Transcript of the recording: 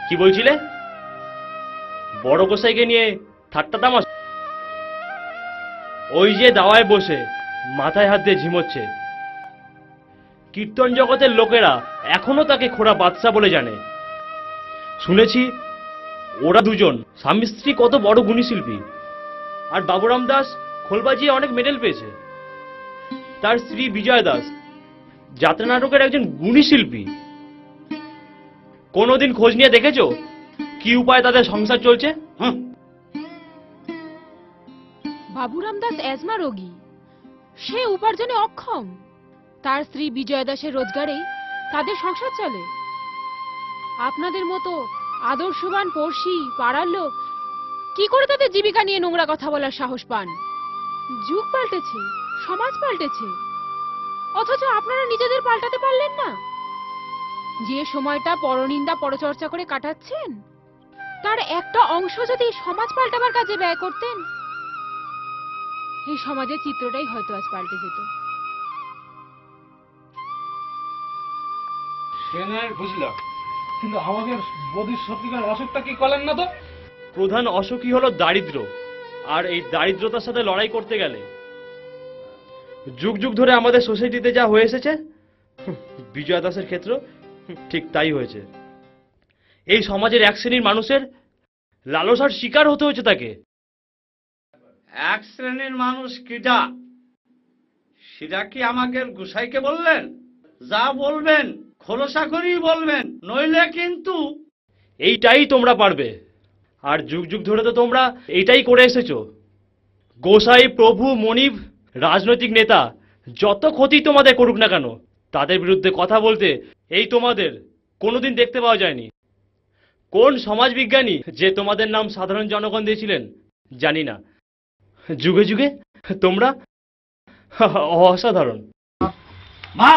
কি বলছিলে? বড় গোসাইকে নিয়ে ঠাট্টা তামাশা? ওই যে দাওয়ায় বসে মাথায় হাত দিয়ে ঝিমোচ্ছে, কীর্তন জগতের লোকেরা এখনো তাকে খোড়া বাদশা বলে জানে। শুনেছি ওরা দুজন স্বামী স্ত্রী কত বড় গুণী শিল্পী। আর বাবুরাম দাস খোলবাজিয়ে অনেক মেডেল পেয়েছে। তার স্ত্রী বিজয় দাস যাত্রা নাটকের একজন গুণী শিল্পী। কোনোদিন খোঁজ নিয়ে দেখেছো কি উপায় তাদের সংসার চলছে? বাবুরাম দাস অ্যাজমা রোগী, সে উপার্জনে অক্ষম। তার স্ত্রী বিজয় দাসের রোজগারেই তাদের সংসার চলে। আপনাদের মতো আদর্শবান পড়শি পাড়ার লোক কি করে তাদের জীবিকা নিয়ে নোংরা কথা বলার সাহস পান? যুগ পাল্টেছে, সমাজ পাল্টেছে, অথচ আপনারা নিজেদের পাল্টাতে পারলেন না। যে সময়টা পরনিন্দা পরচর্চা করে কাটাচ্ছেন, তার একটা অংশ যদি সমাজ পাল্টাবার কাজে ব্যয় করতেন, এই সমাজের চিত্রটাই হয়তো আজ পাল্টে যেত। বুঝলাম, কিন্তু আমাদের বদির সত্যিকার অসুখটা কি করলেন না তো? প্রধান অসুখই হলো দারিদ্র। আর এই দারিদ্রতার সাথে লড়াই করতে গেলে যুগ যুগ ধরে আমাদের সোসাইটিতে যা হয়ে এসেছে, বিজয় দাসের ক্ষেত্র ঠিক তাই হয়েছে। এই সমাজের এক শ্রেণীর মানুষের লালসার শিকার হতে হয়েছে তাকে। এক শ্রেণীর মানুষ কিটা, সেটা কি আমাকে গোসাইকে বললেন? যা বলবেন খোলসা করেই বলবেন, নইলে কিন্তু। এইটাই তোমরা পারবে। আর যুগ যুগ ধরে তো তোমরা এইটাই করে এসেছো। গোসাই, প্রভু, মনিব, রাজনৈতিক নেতা যত ক্ষতি তোমাদের করুক না কেন, তাদের বিরুদ্ধে কথা বলতে এই তোমাদের কোনোদিন দেখতে পাওয়া যায়নি। কোন সমাজবিজ্ঞানী যে তোমাদের নাম সাধারণ জনগণ দিয়েছিলেন জানি না। যুগে যুগে তোমরা অসাধারণ। মা